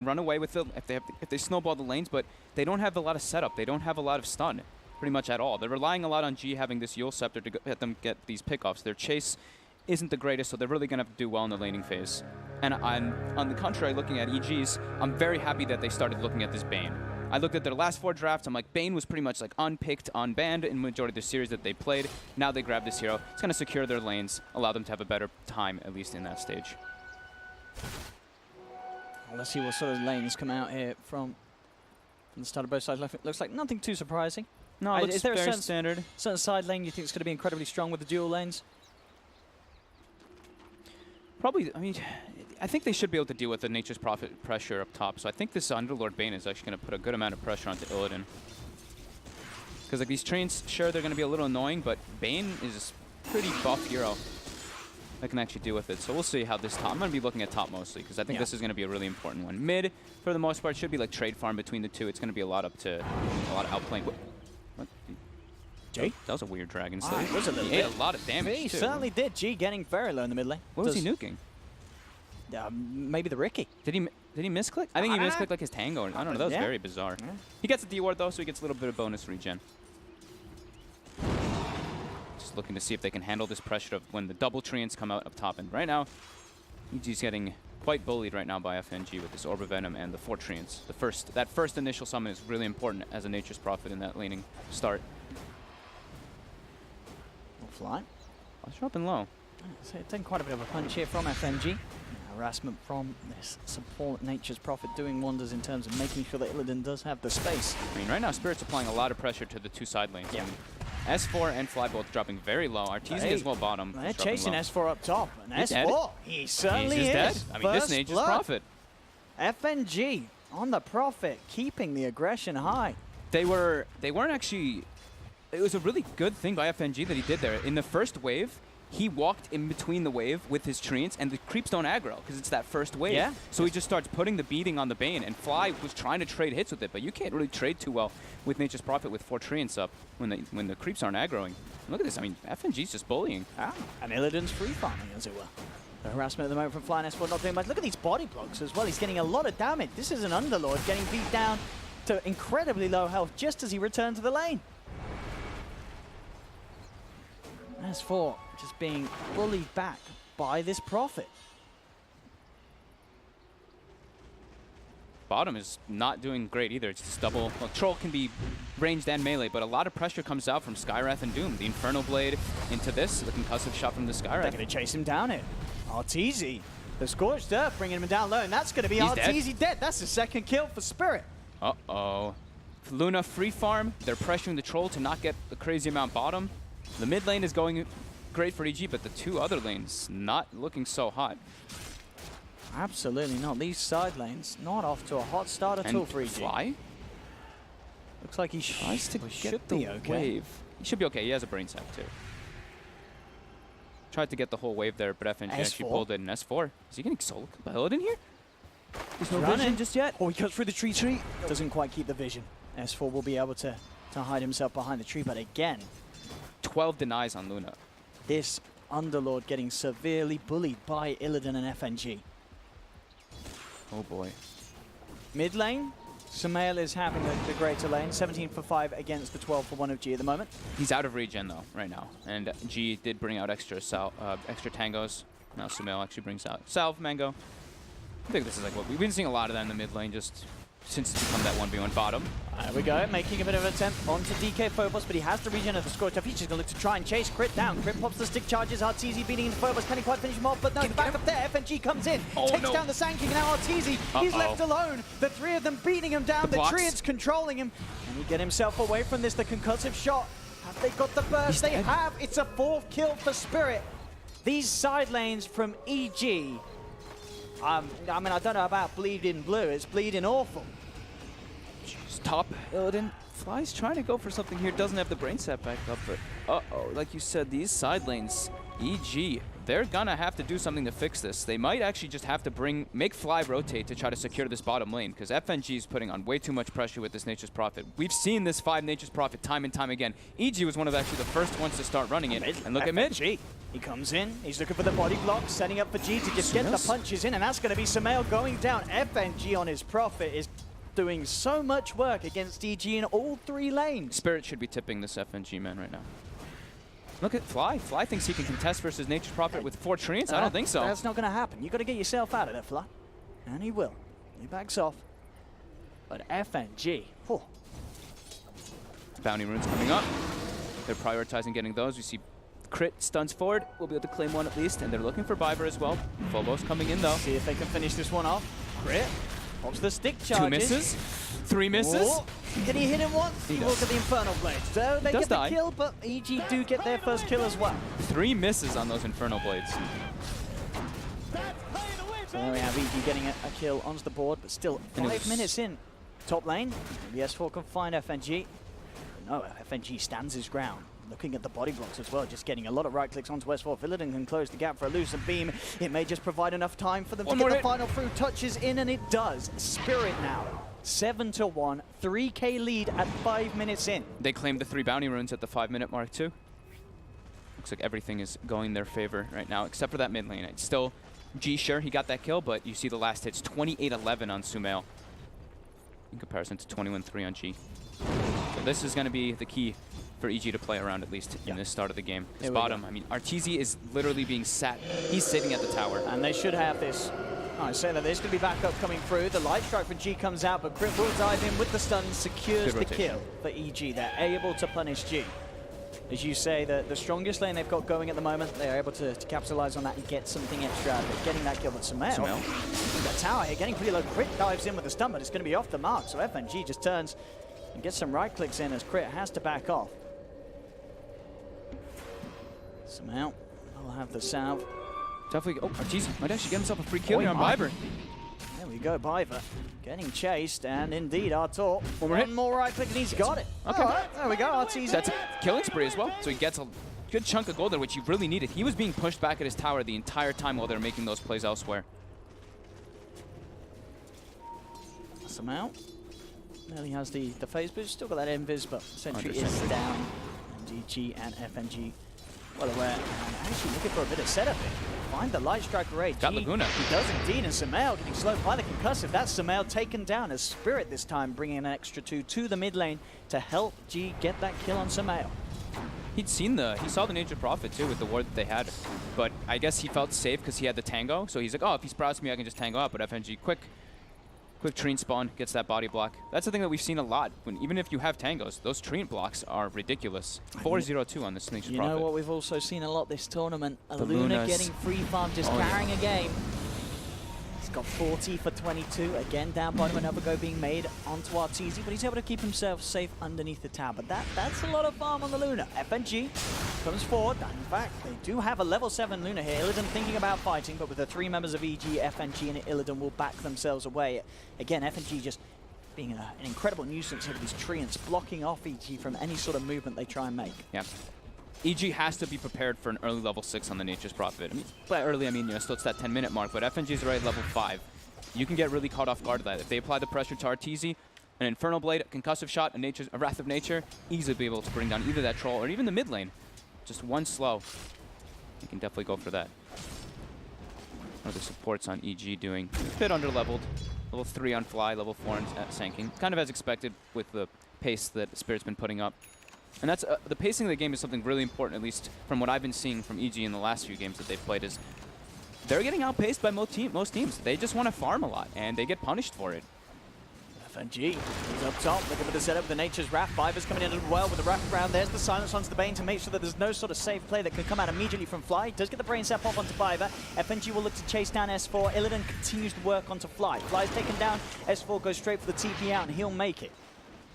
run away with it if they snowball the lanes, but they don't have a lot of setup. They don't have a lot of stun, pretty much at all. They're relying a lot on G having this Yule Scepter to let them get these pickoffs. Their chase isn't the greatest, so they're really going to have to do well in the laning phase. And on the contrary, looking at EG's, I'm very happy that they started looking at this Bane. I looked at their last 4 drafts. I'm like, Bane was pretty much like unpicked, unbanned in the majority of the series that they played. Now they grab this hero. It's going to secure their lanes, allow them to have a better time, at least in that stage. Well, let's see what sort of lanes come out here from the start of both sides. Looks like nothing too surprising. No, it looks is there very a standard. certain side lane you think is going to be incredibly strong with the dual lanes? Probably, I mean, I think they should be able to deal with the Nature's Prophet pressure up top. So I think this Underlord Bane is actually going to put a good amount of pressure onto Illidan. Because like these trains, sure, they're going to be a little annoying, but Bane is a pretty buff hero that can actually deal with it. So we'll see how this top. I'm going to be looking at top mostly because I think this is going to be a really important one. Mid, for the most part, should be like trade farm between the two. It's going to be a lot up to a lot of outplaying. What? G? That was a weird Dragon Slave. He ate a lot of damage. He too. certainly did. G getting very low in the mid lane. What was he nuking? Maybe the Ricky. Did he misclick? I think he misclicked like his Tango. I don't know. That was very bizarre. Yeah. He gets a D-ward though, so he gets a little bit of bonus regen. Just looking to see if they can handle this pressure of when the double treants come out up top. And right now, EG's getting quite bullied right now by FNG with this Orb of Venom and the 4 treants. That first initial summon is really important as a Nature's Prophet in that laning start. Fly. I was dropping low. So taking quite a bit of a punch here from FNG. Harassment from this support Nature's Prophet doing wonders in terms of making sure that Illidan does have the space. I mean, right now Spirit's applying a lot of pressure to the 2 side lanes. Yeah. S4 and Fly both dropping very low. Arteezy as well bottom. They're chasing low. S4 up top. And He's S4, he certainly is. Dead. I mean, this Nature's Prophet. FNG on the Prophet, keeping the aggression high. They weren't actually. It was a really good thing by FNG that he did there. In the first wave, he walked in between the wave with his treants, and the creeps don't aggro because it's that first wave. Yeah. So he just starts putting the beating on the Bane, and Fly was trying to trade hits with it, but you can't really trade too well with Nature's Prophet with 4 treants up when the creeps aren't aggroing. Look at this. I mean, FNG's just bullying. And Illidan's free farming, as it were. The harassment at the moment from Fly and S4 not doing much. Look at these body blocks as well. He's getting a lot of damage. This is an Underlord getting beat down to incredibly low health just as he returned to the lane. S4 just being bullied back by this Prophet. Bottom is not doing great either. It's just double. Well, Troll can be ranged and melee, but a lot of pressure comes out from Skywrath and Doom. The Infernal Blade into this, the concussive shot from the Skywrath. They're going to chase him down here. Arteezy, the Scorched Earth, bringing him down low, and that's going to be Arteezy dead. That's the second kill for Spirit. Uh-oh. Luna free farm. They're pressuring the Troll to not get the crazy amount bottom. The mid lane is going great for EG, but the 2 other lanes not looking so hot. Absolutely not. These side lanes not off to a hot start at all for EG. Fly? Looks like he tries to get the wave. He should be okay. He has a brain sack too. Tried to get the whole wave there, but FNG actually pulled it in S4. Is he getting solo killed in here? There's no vision just yet. Oh, he cuts through the tree. Doesn't quite keep the vision. S4 will be able to hide himself behind the tree, but again, 12 denies on Luna. This Underlord getting severely bullied by Illidan and FNG. Oh boy. Mid lane, Sumail is having the greater lane. 17 for 5 against the 12 for 1 of G at the moment. He's out of regen though, right now. And G did bring out extra tangos. Now Sumail actually brings out Salve, Mango. I think this is like what we've been seeing a lot of that in the mid lane just since it's become that 1v1 bottom. There we go, making a bit of an attempt onto DK Phobos, but he has the regen of the Scorched Earth. He's just going to look to try and chase Crit down. Crit pops the stick charges, Arteezy beating into Phobos. Can he quite finish him off? But no, the back up there, FNG comes in, takes down the Sand King, and now Arteezy, he's left alone. The 3 of them beating him down, the treants controlling him. Can he get himself away from this, the concussive shot? Have they got the burst? They have. It's a 4th kill for Spirit. These side lanes from EG, I mean, I don't know about bleeding blue, it's bleeding awful. Top Illidan. Fly's trying to go for something here. Doesn't have the brain set back up, but uh-oh. Like you said, these side lanes, EG they're gonna have to do something to fix this. They might actually just have to make Fly rotate to try to secure this bottom lane, because FNG is putting on way too much pressure with this Nature's Prophet. We've seen this 5 Nature's Prophet time and time again. EG was one of actually the first ones to start running it. And look at mid. He comes in, he's looking for the body block, setting up for G to just get the punches in, and that's going to be Sumail going down. FNG on his Prophet is doing so much work against EG in all 3 lanes. Spirit should be tipping this FNG man right now. Look at Fly. Fly thinks he can contest versus Nature's Prophet with 4 treants. I don't think so. That's not going to happen. You got to get yourself out of there, Fly. And he will. He backs off. But FNG, Bounty runes coming up. They're prioritizing getting those. We see crit stuns forward. We'll be able to claim 1 at least. And they're looking for Viber as well. Phobos coming in though. See if they can finish this one off. Crit. Pops the stick charges. 2 misses. 3 misses. Whoa. Can he hit him once? He will get the Infernal Blades. So they get the kill, but EG do get their first kill as well. 3 misses on those Infernal Blades. So there we have EG getting a kill onto the board, but still 5 minutes in. Top lane, maybe S4 can find FNG. But no, FNG stands his ground. Looking at the body blocks as well, just getting a lot of right clicks onto S4. Illidan can close the gap for a Lucent Beam. It may just provide enough time for them to get the final through touches in, and it does. Spirit now, 7-1, 3K lead at 5 minutes in. They claimed the 3 bounty runes at the 5-minute mark too. Looks like everything is going their favor right now, except for that mid lane. It's still G, sure, he got that kill, but you see the last hit's 28-11 on Sumail in comparison to 21-3 on G. So this is going to be the key for EG to play around, at least in this start of the game. This bottom, I mean, Arteezy is literally being sat. He's sitting at the tower. And they should have this. I say that there's going to be backup coming through. The light strike for G comes out, but Crit will dive in with the stun, secures the kill for EG. They're able to punish G. As you say, the strongest lane they've got going at the moment, they're able to capitalize on that and get something extra out of it. Getting that kill with Sumail. That tower here getting pretty low. Crit dives in with the stun, but it's going to be off the mark. So FNG just turns and gets some right clicks in as Crit has to back off. Sumail will have the salve. Definitely. Oh, Arteezy might actually get himself a free kill here on Viber. There we go, Viber. Getting chased, and indeed, Artur. One more right click, and he's got it. Okay. All right, there we go, Arteezy. That's a killing spree as well. So he gets a good chunk of gold there, which he really needed. He was being pushed back at his tower the entire time while they were making those plays elsewhere. Sumail. Nearly has the phase boost. Still got that invis, but Sentry is down. And DG and FNG well aware. And actually looking for a bit of setup here. Find the light strike array. Got Laguna. He does indeed, and Sumail getting slowed by the concussive. That's Sumail taken down as Spirit this time, bringing an extra 2 to the mid lane to help G get that kill on Sumail. He saw the Nature's Prophet too with the ward that they had, but I guess he felt safe because he had the tango. So he's like, oh, if he sprouts me, I can just tango up. But FNG, quick treant spawn, gets that body block. That's the thing that we've seen a lot. Even if you have tangos, those treant blocks are ridiculous. 4-0-2 on this Nature's Prophet. You know what we've also seen a lot this tournament? Luna getting free farm, just carrying a game. He's got 40 for 22. Again, down bottom, another go being made onto Arteezy, but he's able to keep himself safe underneath the tower. But that's a lot of farm on the Luna. FNG comes forward. In fact, they do have a level 7 Luna here. Illidan thinking about fighting, but with the 3 members of EG, FNG and Illidan will back themselves away. Again, FNG just being an incredible nuisance here with these treants, blocking off EG from any sort of movement they try and make. Yeah. EG has to be prepared for an early level 6 on the Nature's Prophet. I mean, by early, I mean, still it's that 10-minute mark, but FNG is already level 5. You can get really caught off guard by that. If they apply the pressure to Arteezy, an Infernal Blade, a concussive shot, a Wrath of Nature, easily be able to bring down either that troll or even the mid lane. Just one slow. You can definitely go for that. What are the supports on EG doing? A bit under-leveled. Level 3 on Fly, level 4 on Sanking. Kind of as expected with the pace that Spirit's been putting up. And that's the pacing of the game is something really important, at least from what I've been seeing from EG in the last few games that they've played, is they're getting outpaced by most teams. They just want to farm a lot, and they get punished for it. FNG, he's up top, looking for the setup. The Nature's Wrath. Viber's coming in as well with the wrap around. There's the silence onto the Bane to make sure that there's no sort of safe play that can come out immediately from Fly. Does get the brain sap off onto Viber. FNG will look to chase down S4. Illidan continues to work onto Fly. Fly's taken down. S4 goes straight for the TP out, and he'll make it.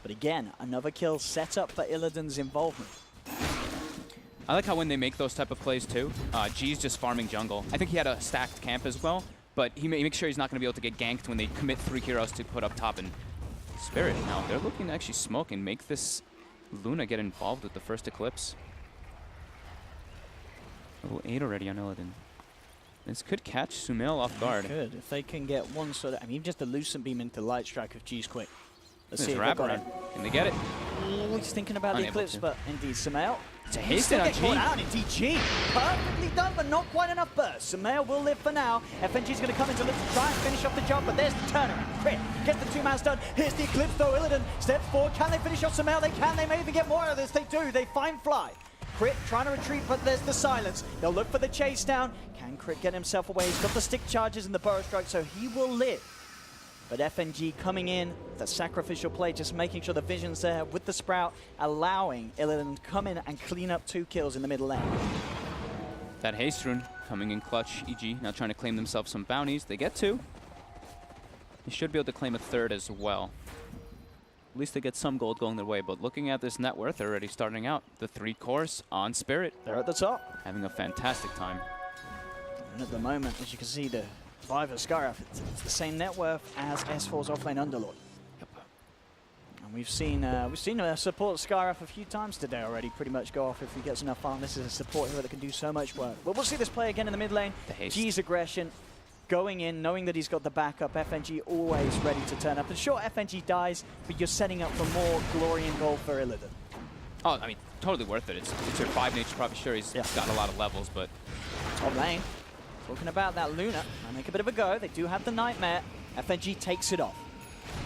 But again, another kill set up for Illidan's involvement. I like how when they make those type of plays too, G's just farming jungle. I think he had a stacked camp as well, but he makes sure he's not going to be able to get ganked when they commit 3 heroes to put up top. And Spirit now, they're looking to actually smoke and make this Luna get involved with the first Eclipse. Level 8 already on Illidan. This could catch Sumail off guard. Good, if they can get one sort of, I mean, just a Lucent Beam into Light Strike of G's quick. Let's see if they got it. Can they get it? Oh, he's thinking about the Eclipse, but indeed, Sumail. It's a haste on G. Caught out, indeed, G. Perfectly done, but not quite enough burst. Sumail will live for now. FNG's going to come in to look to try and finish off the job, but there's the turnaround. Crit gets the two-man stun. Here's the Eclipse, though. Illidan steps forward. Can they finish off Sumail? They can. They may even get more out of this. They do. They find Fly. Crit trying to retreat, but there's the silence. They'll look for the chase down. Can Crit get himself away? He's got the stick charges and the burrow strike, so he will live. But FNG coming in, the sacrificial play, just making sure the vision's there with the Sprout, allowing Illidan to come in and clean up 2 kills in the middle lane. That haste rune coming in clutch. EG now trying to claim themselves some bounties. They get 2. They should be able to claim a 3rd as well. At least they get some gold going their way, but looking at this net worth, they're already starting out. The 3 cores on Spirit. They're at the top. Having a fantastic time. And at the moment, as you can see, the Viva Scaraf, it's the same net worth as S4's offlane Underlord. Yep. And we've seen a support Scaraf a few times today already pretty much go off if he gets enough farm. This is a support hero that can do so much work. But we'll see this play again in the mid lane. G's aggression. Going in, knowing that he's got the backup, FNG always ready to turn up. And sure, FNG dies, but you're setting up for more glory and gold for Illidan. Oh, I mean, totally worth it. It's your 5 nature prophet. Sure, he's got a lot of levels, but... Top lane, talking about that Luna. I'll make a bit of a go. They do have the Nightmare. FNG takes it off.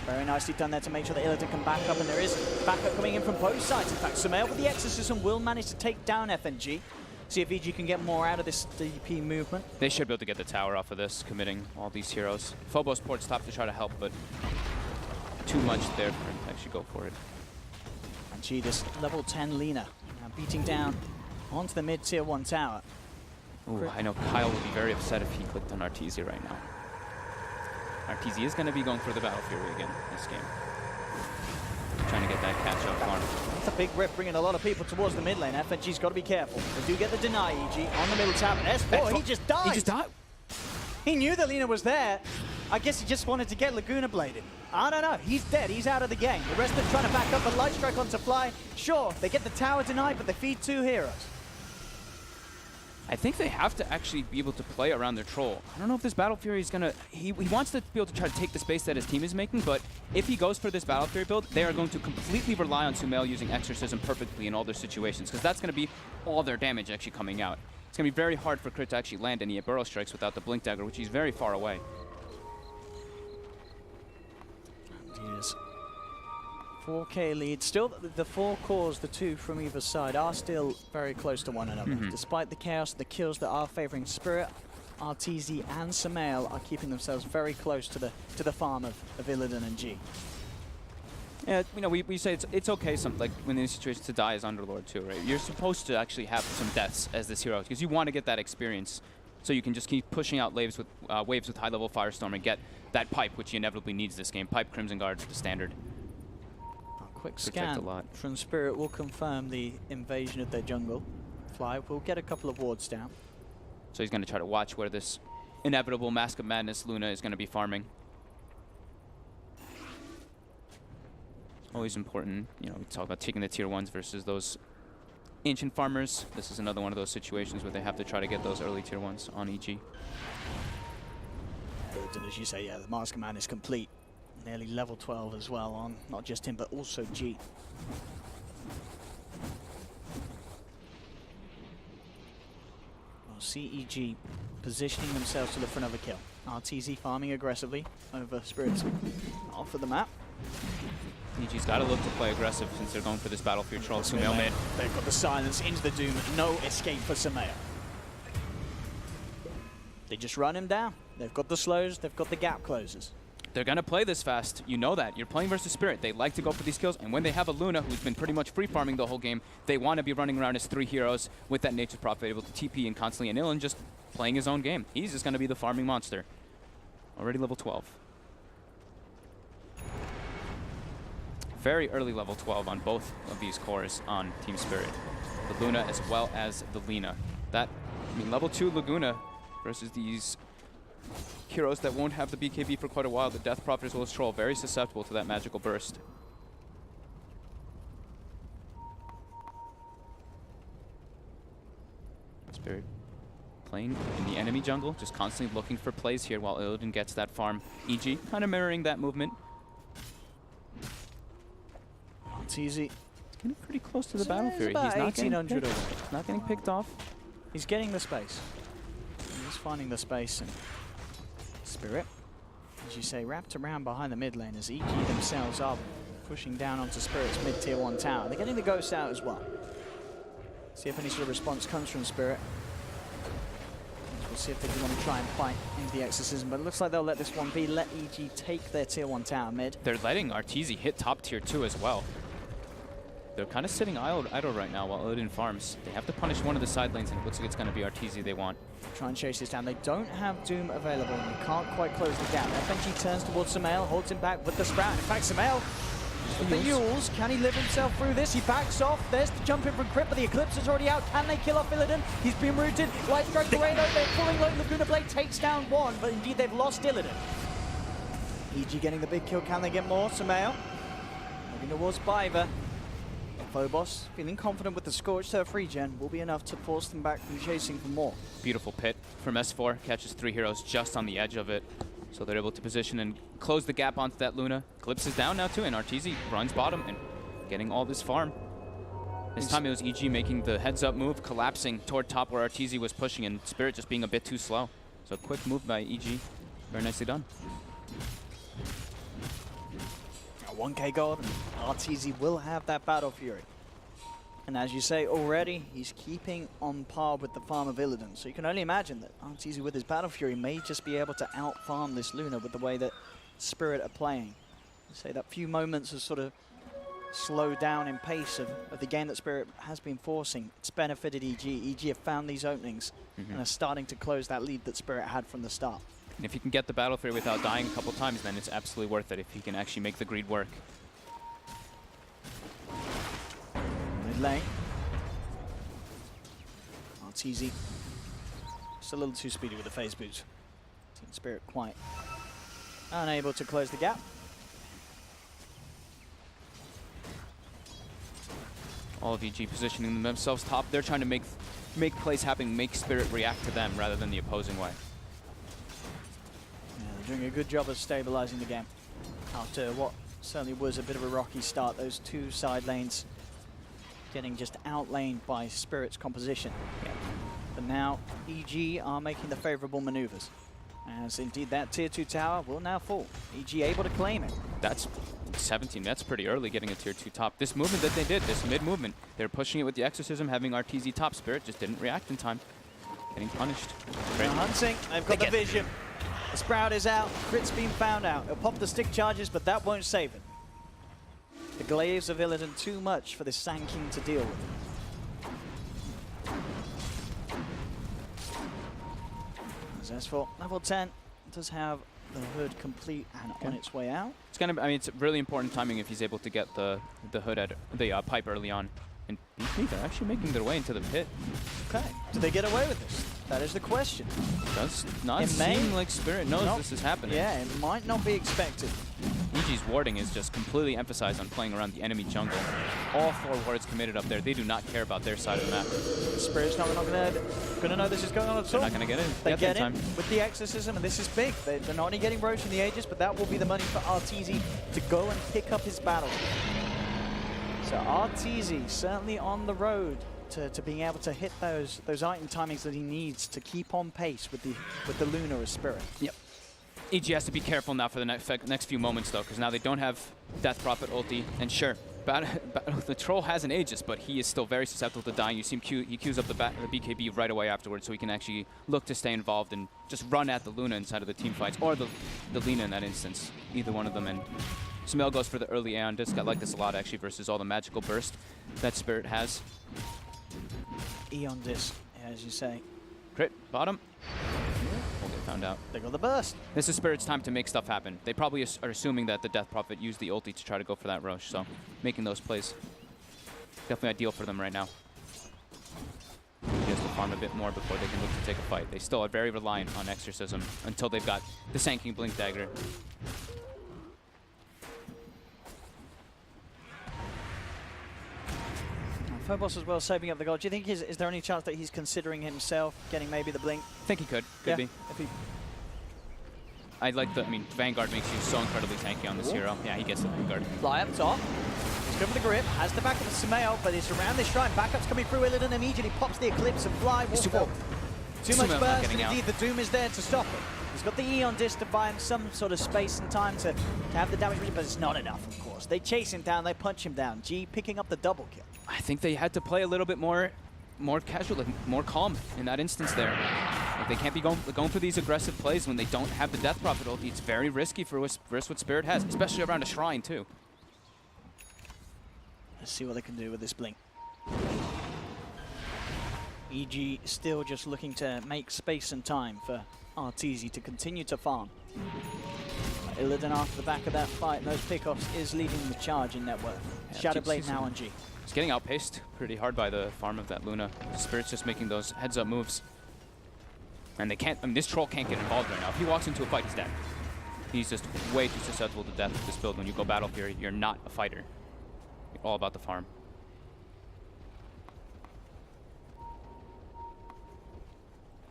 Very nicely done there to make sure that Illidan can back up, and there is backup coming in from both sides. In fact, Sumail with the Exorcism will manage to take down FNG. See if VG can get more out of this DP movement. They should be able to get the tower off of this, committing all these heroes. Phobos ports top to try to help, but too much there for him to actually go for it. And G, this level 10 Lina, now beating down onto the mid-tier 1 tower. Ooh, I know Kyle would be very upset if he clicked on Arteezy right now. Arteezy is going to be going for the Battle Fury again this game. Trying to get that catch-up farm. That's a big rip, bringing a lot of people towards the mid lane. FNG's got to be careful. They do get the deny, EG, on the middle tower. S4, he just died. He just died? He knew that Lina was there. I guess he just wanted to get Laguna bladed. I don't know. He's dead. He's out of the game. The rest of them trying to back up, but Light Strike onto Fly. Sure, they get the tower denied, but they feed 2 heroes. I think they have to actually be able to play around their troll. I don't know if this Battle Fury is gonna... He wants to be able to try to take the space that his team is making, but if he goes for this Battle Fury build, they are going to completely rely on Sumail using Exorcism perfectly in all their situations, because that's going to be all their damage actually coming out. It's going to be very hard for Crit to actually land any Burrow Strikes without the Blink Dagger, which he's very far away. Yes. 4K lead. Still, the 4 cores, the 2 from either side, are still very close to one another. Despite the chaos, the kills that are favoring Spirit, Arteezy and Sumail are keeping themselves very close to the farm of Illidan and G. Yeah, you know, we say it's okay like when in these situations to die as Underlord too, right? You're supposed to actually have some deaths as this hero because you want to get that experience, so you can just keep pushing out waves with high-level Firestorm and get that pipe, which he inevitably needs this game. Pipe Crimson Guard, the standard. Quick scan from Spirit will confirm the invasion of their jungle. Fly will get a couple of wards down. So he's going to try to watch where this inevitable Mask of Madness Luna is going to be farming. Always important, you know, we talk about taking the tier 1s versus those ancient farmers. This is another one of those situations where they have to try to get those early tier 1s on EG. And as you say, yeah, the Mask of Madness complete. Nearly level 12 as well on not just him, but also G. Well, CEG positioning themselves to look for another kill. Arteezy farming aggressively over Spirits off of the map. EG's got to look to play aggressive since they're going for this battlefield troll. Sumail mid. They've got the silence into the Doom. No escape for Sumail. They just run him down. They've got the slows. They've got the gap closers. They're going to play this fast. You know that. You're playing versus Spirit. They like to go for these kills. And when they have a Luna who's been pretty much free farming the whole game, they want to be running around as 3 heroes with that Nature's Prophet able to TP and constantly, and Illidan just playing his own game. He's just going to be the farming monster. Already level 12. Very early level 12 on both of these cores on Team Spirit. The Luna as well as the Lina. That, I mean, level 2 Laguna versus these heroes that won't have the BKB for quite a while. The Death Prophet as well as Troll, very susceptible to that magical burst. Spirit playing in the enemy jungle, just constantly looking for plays here while Illidan gets that farm. EG kind of mirroring that movement. It's easy. It's getting pretty close to the Battle Fury. He's He's not getting picked off. He's getting the space. He's finding the space, and Spirit, as you say, wrapped around behind the mid lane as EG themselves are pushing down onto Spirit's mid-tier 1 tower. They're getting the ghost out as well. See if any sort of response comes from Spirit. We'll see if they do want to try and fight into the Exorcism, but it looks like they'll let this one be. Let EG take their tier 1 tower mid. They're letting Arteezy hit top tier 2 as well. They're kind of sitting idle right now while Illidan farms. They have to punish one of the side lanes, and it looks like it's going to be Arteezy they want. Try and chase this down. They don't have Doom available, and they can't quite close the gap. FNG turns towards Sumail, holds him back with the Sprout. In fact, Sumail with the Yules. Can he live himself through this? He backs off. There's the jump in from Crypt, but the Eclipse is already out. Can they kill off Illidan? He's been rooted. Light Strike away though. They're pulling low. Laguna Blade takes down one, but indeed they've lost Illidan. EG getting the big kill. Can they get more? Sumail moving towards Biver. Phobos, feeling confident with the Scorched Turf regen, will be enough to force them back from chasing for more. Beautiful pit from S4, catches 3 heroes just on the edge of it. So they're able to position and close the gap onto that Luna. Eclipse is down now too, and Arteezy runs bottom and getting all this farm. This time it was EG making the heads-up move, collapsing toward top where Arteezy was pushing, and Spirit just being a bit too slow. So a quick move by EG, very nicely done. 1k gold, and Arteezy will have that Battle Fury. And as you say already, he's keeping on par with the farm of Illidan. So you can only imagine that Arteezy with his Battle Fury may just be able to out-farm this Luna with the way that Spirit are playing. Say that few moments of sort of slow down in pace of the game that Spirit has been forcing. It's benefited EG. EG have found these openings and are starting to close that lead that Spirit had from the start. And if he can get the Battle Fury without dying a couple times, then it's absolutely worth it if he can actually make the greed work. Mid lane. Arteezy just a little too speedy with the phase boots. Team Spirit quite unable to close the gap. All of EG positioning themselves top. They're trying to make plays happen, make Spirit react to them rather than the opposing way. Doing a good job of stabilizing the game after what certainly was a bit of a rocky start. Those 2 side lanes getting just outlaned by Spirit's composition. But now EG are making the favorable maneuvers, as indeed that tier 2 tower will now fall. EG able to claim it. That's 17. That's pretty early getting a tier 2 top. This movement that they did, this mid movement, they're pushing it with the Exorcism, having Arteezy top. Spirit just didn't react in time. Getting punished. They're hunting. They've got the vision. The Sprout is out. Crit's been found out. He'll pop the stick charges, but that won't save it. The glaives of Illidan too much for the Sand King to deal with. As for level 10, does have the hood complete and on its way out. It's gonna. I mean, it's really important timing if he's able to get the hood at the pipe early on. And they're actually making their way into the pit. Okay. Do they get away with this? That is the question. It does not seem like Spirit knows this is happening. Yeah, it might not be expected. EG's warding is just completely emphasized on playing around the enemy jungle. All 4 wards committed up there. They do not care about their side of the map. Spirit's not gonna know this is going on at all. They're not gonna get in. They get in with the Exorcism, and this is big. They're not only getting Roche in the Aegis, but that will be the money for Arteezy to go and pick up his battle. So Arteezy certainly on the road to being able to hit those item timings that he needs to keep on pace with the Luna as Spirit. Yep. EG has to be careful now for the next few moments though, because now they don't have Death Prophet ulti, and sure, the troll has an Aegis, but he is still very susceptible to dying. You see him he queues up the BKB right away afterwards, so he can actually look to stay involved and just run at the Luna inside of the team fights, or the Lina in that instance, either one of them. And Sumail goes for the early Aeon Disc. I like this a lot actually versus all the magical burst that Spirit has. Aeon Disc, as you say. Crit, bottom. We'll get found out. They got the burst. This is Spirit's time to make stuff happen. They probably are assuming that the Death Prophet used the ulti to try to go for that Roche, so making those plays. Definitely ideal for them right now. He has to farm a bit more before they can look to take a fight. They still are very reliant on Exorcism until they've got the Sand King Blink Dagger. Phobos as well, saving up the gold. Do you think is there any chance that he's considering himself getting maybe the blink? I think he could be. If he... I mean, Vanguard makes you so incredibly tanky on this hero. Yeah, he gets the Vanguard. Fly up top. He's good for the grip. Has the backup of Sumail, but it's around this shrine. Backup's coming through. Illidan immediately pops the Eclipse and Fly. Too much burst, and indeed the Doom is there to stop him. He's got the Eon Disc to buy him some sort of space and time to have the damage, but it's not enough, of course. They chase him down, they punch him down. G picking up the double kill. I think they had to play a little bit more casual, more calm in that instance there. Like, they can't be going for these aggressive plays when they don't have the Death Prophet ulti. It's very risky for what Spirit has, especially around a shrine too. Let's see what they can do with this blink. EG still just looking to make space and time for Arteezy to continue to farm. Illidan after the back of that fight, those pickoffs is leading the charge in net worth. Yeah, Shadowblade now on G. He's getting outpaced pretty hard by the farm of that Luna. Spirit's just making those heads-up moves. And they can't, this troll can't get involved right now. If he walks into a fight, he's dead. He's just way too susceptible to death with this build. When you go battle here, you're not a fighter. You're all about the farm.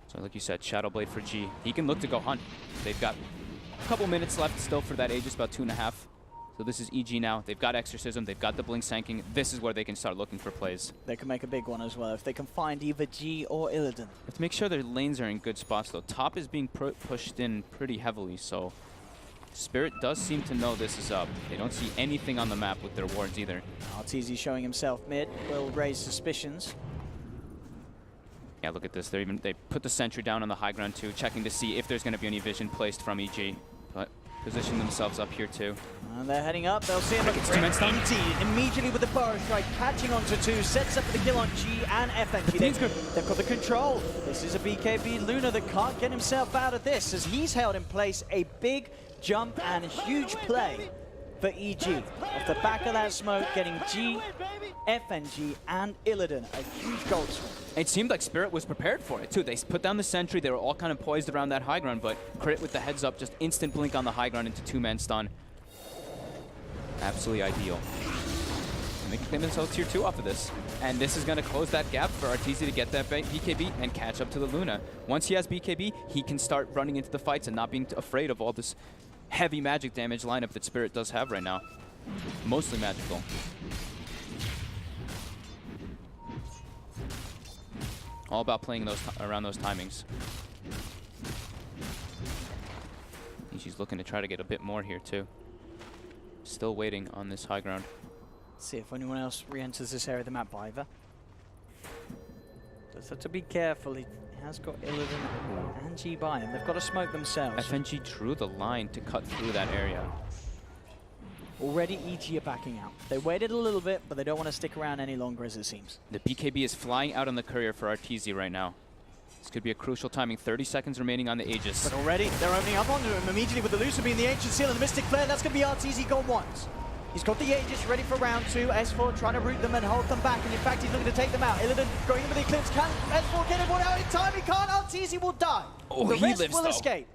So like you said, Shadowblade for G. He can look to go hunt. They've got a couple minutes left still for that Aegis, about 2.5. So this is EG now. They've got Exorcism. They've got the Blink Sanking. This is where they can start looking for plays. They can make a big one as well if they can find either G or Illidan. Let's make sure their lanes are in good spots, though. Top is being pushed in pretty heavily, so Spirit does seem to know this is up. They don't see anything on the map with their wards either. Arteezy showing himself mid will raise suspicions. Yeah, look at this. They put the sentry down on the high ground too, checking to see if there's going to be any vision placed from EG. But position themselves up here too. And they're heading up. They'll see him indeed. Immediately with the Burrow Strike, catching onto two, sets up for the kill on G and FNG. They've got the control. This is a BKB Luna that can't get himself out of this, as he's held in place a big jump and a huge play for EG. Off the back of that smoke, getting G, FNG, and Illidan a huge gold swing. It seemed like Spirit was prepared for it too. They put down the sentry. They were all kind of poised around that high ground, but Crit with the heads up, just instant blink on the high ground into two-man stun. Absolutely ideal. And they can claim themselves tier 2 off of this. And this is going to close that gap for Arteezy to get that BKB and catch up to the Luna. Once he has BKB, he can start running into the fights and not being afraid of all this heavy magic damage lineup that Spirit does have right now. Mostly magical. All about playing around those timings. She's looking to try to get a bit more here too. Still waiting on this high ground. Let's see if anyone else re-enters this area of the map either. Just have to be careful. He has got Illidan and G by him. They've got to smoke themselves. FNG drew the line to cut through that area. Already EG are backing out. They waited a little bit, but they don't want to stick around any longer, as it seems. The BKB is flying out on the courier for Arteezy right now. This could be a crucial timing. 30 seconds remaining on the Aegis. But already, they're opening up onto him immediately with the Lucifer being the Ancient Seal and the Mystic Flare. That's going to be Arteezy gone once. He's got the Aegis ready for round 2. S4 trying to root them and hold them back. And in fact, he's looking to take them out. Illidan going in with the Eclipse. Can S4 get everyone out in time? He can't. Arteezy will die. Oh, the rest lives, will though. escape.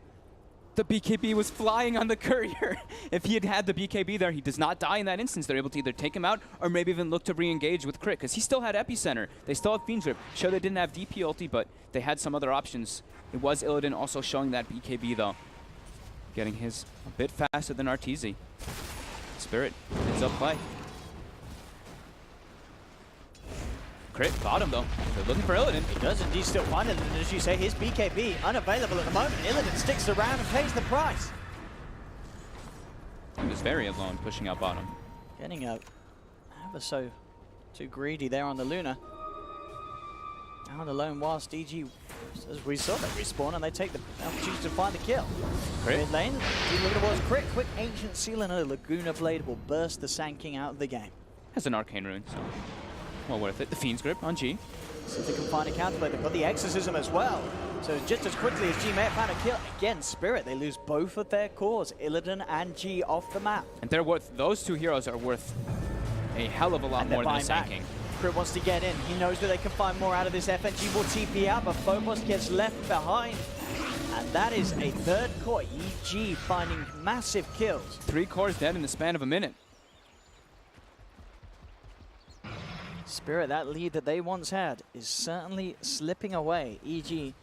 The BKB was flying on the courier. If he had had the BKB there, he does not die in that instance. They're able to either take him out or maybe even look to re-engage with Crit, because he still had Epicenter. They still have Fiend's Grip. Sure, they didn't have DP ulti, but they had some other options. It was Illidan also showing that BKB, though. Getting his a bit faster than Arteezy. Spirit, heads up play. Crit, bottom though. They're looking for Illidan. He does indeed still find it, and as you say, his BKB unavailable at the moment. Illidan sticks around and pays the price. He was very alone pushing out bottom. Getting out ever so too greedy there on the Luna. Down alone whilst EG, as we saw, they respawn and they take the opportunity to find the kill. Crit. Mid lane, looking towards Crit. Quick Ancient Seal and a Laguna Blade will burst the Sanking out of the game. Has an Arcane Rune, so well worth it. The Fiend's Grip on G. See if they can find a counterplay. They've got the Exorcism as well. So just as quickly as G may have found a kill, again, Spirit, they lose both of their cores, Illidan and G, off the map. And they're worth, those two heroes are worth a hell of a lot more than the Sanking. Crit wants to get in. He knows that they can find more out of this. FNG will TP out, but Phobos gets left behind. And that is a third core. EG finding massive kills. 3 cores dead in the span of a minute. Spirit, that lead that they once had is certainly slipping away. EG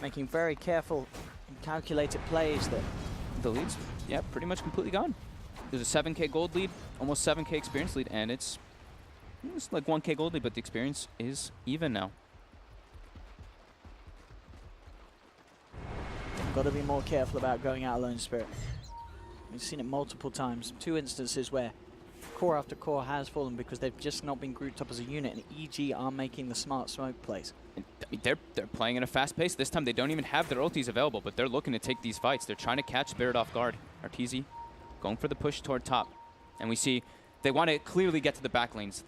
making very careful and calculated plays that The lead's, yeah, pretty much completely gone. There's a 7K gold lead, almost 7K experience lead, and it's like 1K gold lead, but the experience is even now. got to be more careful about going out alone, Spirit. We've seen it multiple times. 2 instances where core after core has fallen because they've just not been grouped up as a unit, and EG are making the smart smoke plays. I mean, they're playing at a fast pace. This time they don't even have their ultis available, but they're looking to take these fights. They're trying to catch Spirit off guard. Arteezy going for the push toward top. And we see they want to clearly get to the back lines.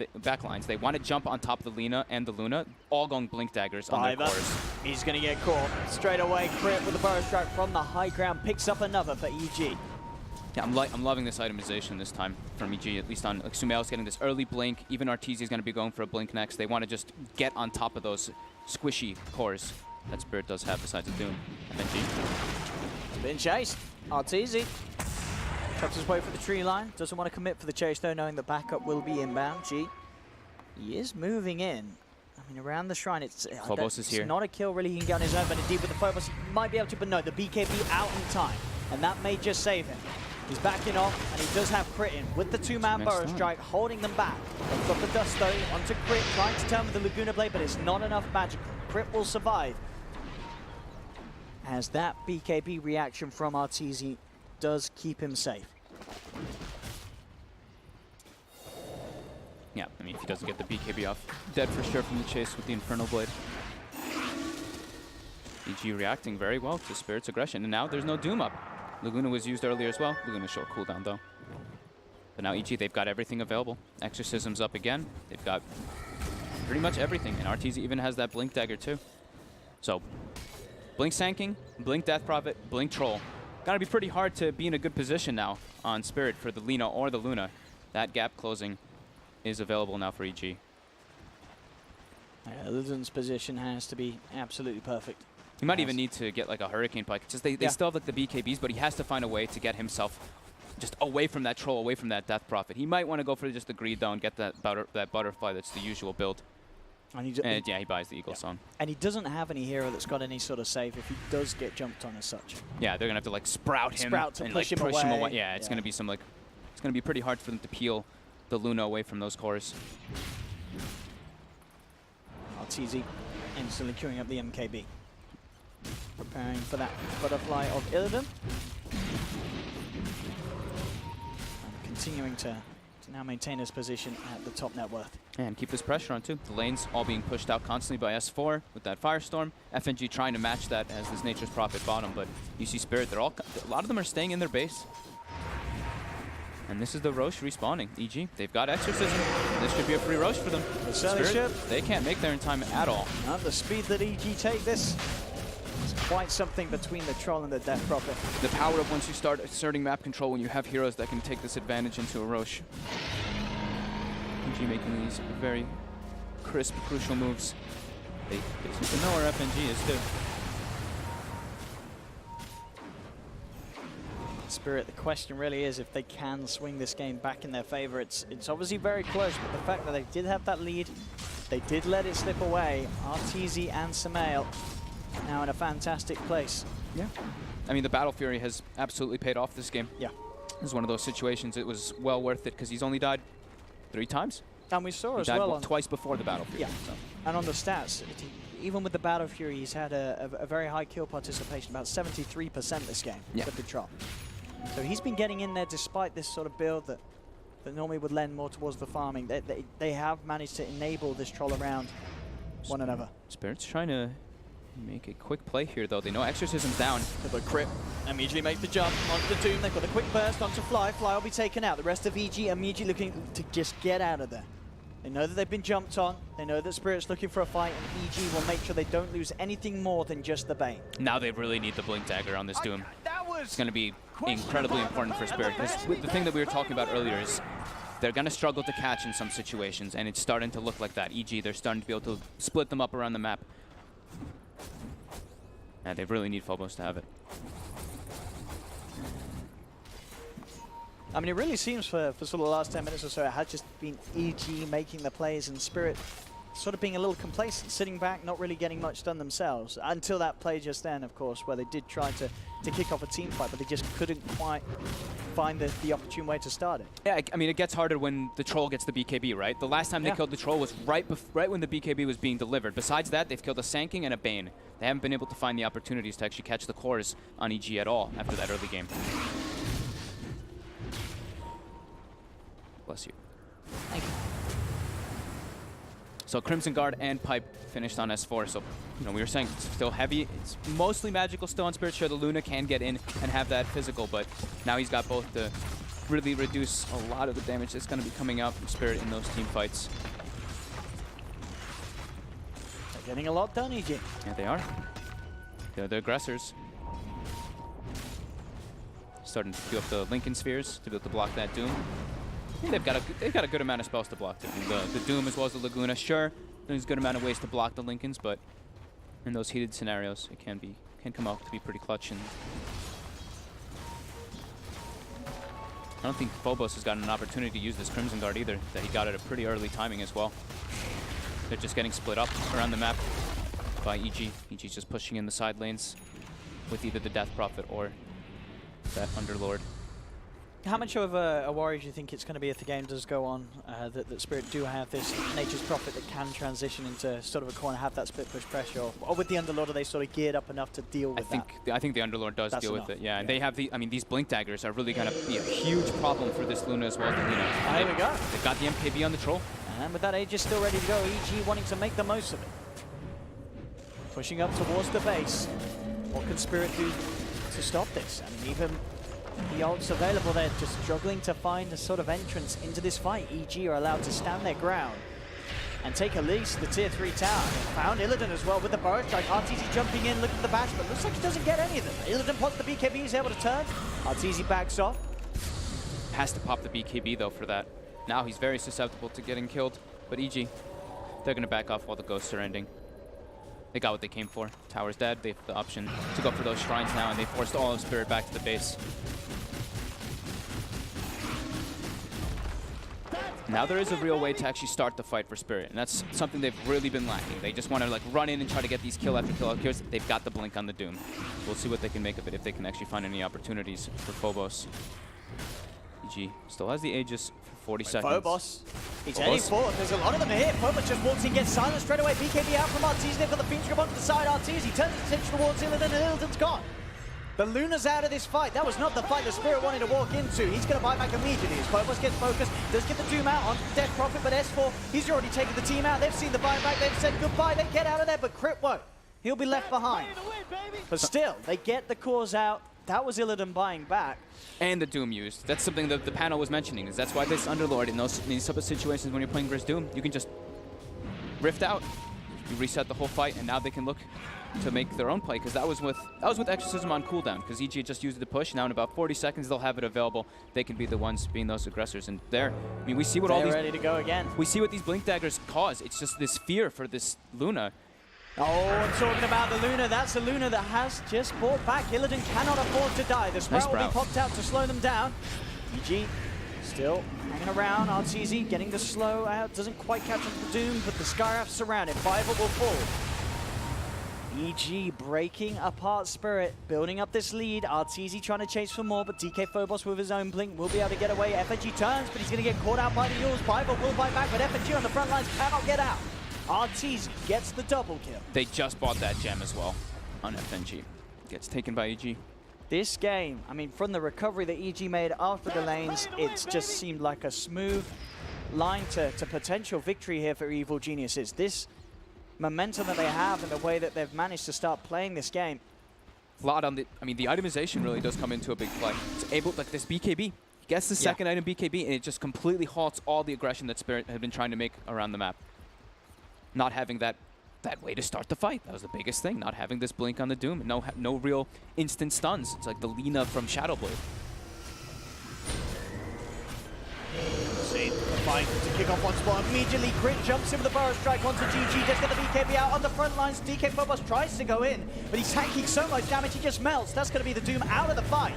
They want to jump on top of the Lina and the Luna, all going Blink Daggers on their cores. He's going to get caught. Straight away, Crit with the burrow strike from the high ground. Picks up another for EG. Yeah, I'm loving this itemization this time from EG, at least on like, Sumail's getting this early blink. Even Arteezy is going to be going for a blink next. They want to just get on top of those squishy cores that Spirit does have besides the Doom. FNG. It's been chased. Arteezy chops his way for the tree line. Doesn't want to commit for the chase though, knowing the backup will be inbound. G. He is moving in. I mean, around the shrine, it's not a kill really he can get on his own, but indeed with the Phobos, he might be able to, but no, the BKB out in time, and that may just save him. He's backing off, and he does have Crit in with the 2-man burrow strike, holding them back. They've got the dust though onto Crit, trying to turn with the Laguna Blade, but it's not enough magical. Crit will survive, as that BKB reaction from Arteezy does keep him safe. Yeah, I mean, if he doesn't get the BKB off, dead for sure from the chase with the Infernal Blade. EG reacting very well to Spirit's aggression, and now there's no Doom up. Laguna was used earlier as well. Laguna's short cooldown though. But now EG, they've got everything available. Exorcism's up again. They've got pretty much everything, and Arteezy even has that Blink Dagger too. So, Blink Sanking, Blink Death Prophet, Blink Troll. Gotta be pretty hard to be in a good position now on Spirit for the Lina or the Luna. That gap closing is available now for EG. Liden's position has to be absolutely perfect. He might even need to get like a Hurricane Pike. Just they still have like the BKBs, but he has to find a way to get himself just away from that Troll, away from that Death Prophet. He might want to go for just the Greed though and get that Butterfly that's the usual build. And yeah, he buys the Eagle Song. And he doesn't have any hero that's got any sort of save if he does get jumped on as such. Yeah, they're gonna have to like sprout him and push like him push him away. Yeah, it's gonna be some like, it's gonna be pretty hard for them to peel the Luna away from those cores. Arteezy instantly queuing up the MKB. Preparing for that Butterfly of Illidan. And continuing to now maintain his position at the top net worth. And keep this pressure on too. The lanes all being pushed out constantly by S4 with that Firestorm. FNG trying to match that as this Nature's Prophet bottom, but you see Spirit, a lot of them are staying in their base. And this is the Roche respawning. EG, they've got Exorcism. This should be a free Roche for them. Spirit, they can't make there in time at all. At the speed that EG take this, it's quite something between the Troll and the Death Prophet. The power of once you start asserting map control when you have heroes that can take this advantage into a Roche. EG making these very crisp, crucial moves. They seem to know where FNG is too. Spirit, the question really is if they can swing this game back in their favor. It's obviously very close, but the fact that they did have that lead, they did let it slip away. Arteezy and Sumail now in a fantastic place. Yeah. I mean, the Battle Fury has absolutely paid off this game. Yeah. This is one of those situations, it was well worth it because he's only died 3 times. And we saw he as died well twice before the Battle Fury. Yeah. So. And on the stats, even with the Battle Fury, he's had a very high kill participation, about 73% this game, the Patrol. So he's been getting in there despite this sort of build that normally would lend more towards the farming. They have managed to enable this Troll around one another. Spirit's trying to make a quick play here, though. They know Exorcism's down. The Crit immediately make the jump onto the Doom. They've got a quick burst onto Fly. Fly will be taken out. The rest of EG immediately looking to just get out of there. They know that they've been jumped on. They know that Spirit's looking for a fight, and EG will make sure they don't lose anything more than just the Bane. Now they really need the Blink Dagger on this Doom. It's going to be incredibly important for Spirit, because the thing that we were talking about earlier is they're going to struggle to catch in some situations, and it's starting to look like that. EG, they're starting to be able to split them up around the map. And they really need Phobos to have it. I mean, it really seems for sort of the last 10 minutes or so, it has just been EG making the plays and Spirit sort of being a little complacent, sitting back, not really getting much done themselves. Until that play just then, of course, where they did try to kick off a team fight, but they just couldn't quite find the opportune way to start it. Yeah, I mean, it gets harder when the Troll gets the BKB, right? The last time they killed the Troll was right when the BKB was being delivered. Besides that, they've killed a Sand and a Bane. They haven't been able to find the opportunities to actually catch the cores on EG at all after that early game. Bless you. Thank you. So Crimson Guard and Pipe finished on S4. So, you know, we were saying it's still heavy. It's mostly magical still on Spirit. Sure, the Luna can get in and have that physical, but now he's got both to really reduce a lot of the damage that's going to be coming out from Spirit in those team fights. They're getting a lot done, EG. Yeah, they are. They're the aggressors. Starting to queue up the Lincoln Spheres to be able to block that Doom. They've got a good amount of spells to block the Doom as well as the Laguna. Sure, there's a good amount of ways to block the Lincolns, but in those heated scenarios, it can come out to be pretty clutch. And I don't think Phobos has gotten an opportunity to use this Crimson Guard either. That he got at a pretty early timing as well. They're just getting split up around the map by EG. EG's just pushing in the side lanes with either the Death Prophet or that Underlord. How much of a worry do you think it's going to be if the game does go on, that Spirit do have this Nature's Prophet that can transition into sort of a corner, have that split push pressure, or with the Underlord, are they sort of geared up enough to deal with that? I think the Underlord does deal with it, yeah. And they have I mean, these Blink Daggers are really going to be a huge problem for this Luna as well. Here we go. They've got the MKB on the Troll. And with that Aegis still ready to go, EG wanting to make the most of it. Pushing up towards the base. What can Spirit do to stop this? I mean, even the ults available there, just struggling to find a sort of entrance into this fight. EG are allowed to stand their ground and take at least the tier 3 tower. They found Illidan as well with the Burrow Strike. RTZ jumping in, looking at the bash, but looks like he doesn't get any of them. Illidan pops the BKB, he's able to turn. RTZ backs off. Has to pop the BKB though for that. Now he's very susceptible to getting killed, but EG, they're going to back off while the ghosts are ending. They got what they came for. Tower's dead. They have the option to go for those shrines now, and they forced all of Spirit back to the base. Now there is a real way to actually start the fight for Spirit, and that's something they've really been lacking. They just want to like run in and try to get these kill after kill after kills. They've got the blink on the Doom. We'll see what they can make of it, if they can actually find any opportunities for Phobos. EG still has the Aegis for 40 seconds. Phobos, he's heading forward. There's a lot of them here. Phobos just walks in, gets silenced straight away. BKB out from Arteezy. They've got the Fiend Grip onto the side. Arteezy turns his attention towards Illidan, and Illidan's gone. The Luna's out of this fight. That was not the fight the Spirit wanted to walk into. He's going to buy back immediately. As Phobos gets focused, does get the Doom out onto the Death Prophet, but S4, he's already taken the team out. They've seen the buyback. They've said goodbye. They get out of there, but Crit won't. He'll be left behind. But still, they get the cores out. That was Illidan buying back. And the Doom used. That's something that the panel was mentioning, is that's why this Underlord in these type of situations when you're playing Grizz Doom, you can just rift out, you reset the whole fight, and now they can look to make their own play, because that was with Exorcism on cooldown, because EG just used it to push. Now in about 40 seconds they'll have it available. They can be the ones being those aggressors, and there, I mean, we see what all these ready to go again. We see what these Blink Daggers cause. It's just this fear for this Luna. Oh, I'm talking about the Luna. That's a Luna that has just bought back. Illidan cannot afford to die. The Sprout will be popped out to slow them down. EG still hanging around. Arteezy getting the slow out. Doesn't quite catch up the Doom, but the Skyraft's surrounded. Fiverr will fall. EG breaking apart Spirit, building up this lead. Arteezy trying to chase for more, but DK Phobos with his own blink will be able to get away. FNG turns, but he's going to get caught out by the Yules. Fiverr will buy back, but FNG on the front lines cannot get out. Arteezy gets the double kill. They just bought that gem as well on FNG. Gets taken by EG. This game, I mean, from the recovery that EG made after the lanes, it's just seemed like a smooth line to potential victory here for Evil Geniuses. This momentum that they have and the way that they've managed to start playing this game. A lot on the, I mean, the itemization really does come into a big play. It's able, like this BKB, he gets the second item BKB, and it just completely halts all the aggression that Spirit had been trying to make around the map. Not having that way to start the fight. That was the biggest thing. Not having this blink on the Doom. No real instant stuns. It's like the Lina from Shadowblade. See, the fight to kick off one spot. Immediately, Crit jumps in with the Burrow Strike onto GG. Just get the BKB out on the front lines. DK Phobos tries to go in, but he's tanking so much damage he just melts. That's going to be the Doom out of the fight.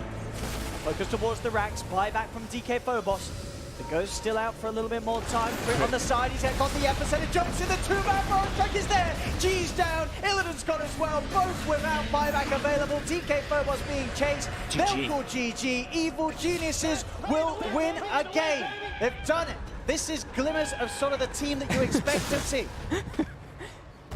Focus towards the racks. Buyback from DK Phobos. The Ghost still out for a little bit more time. Crit on the side, he's got the epicenter, jumps in, the two-man roll check is there. G's down, Illidan's got as well, both without buyback available. DK Phobos being chased. They'll call GG. Evil Geniuses will win a game. They've done it. This is glimmers of sort of the team that you expect to see.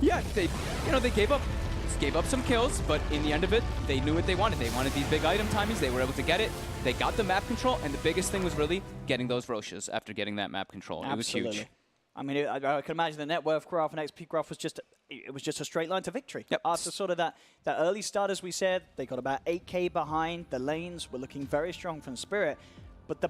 Yeah, they gave up some kills, but in the end of it, they knew what they wanted. They wanted these big item timings. They were able to get it. They got the map control, and the biggest thing was really getting those Roches after getting that map control. Absolutely. It was huge. I mean, I can imagine the net worth graph and XP graph was just a straight line to victory. Yep. After sort of that early start, as we said, they got about 8K behind. The lanes were looking very strong from Spirit, but the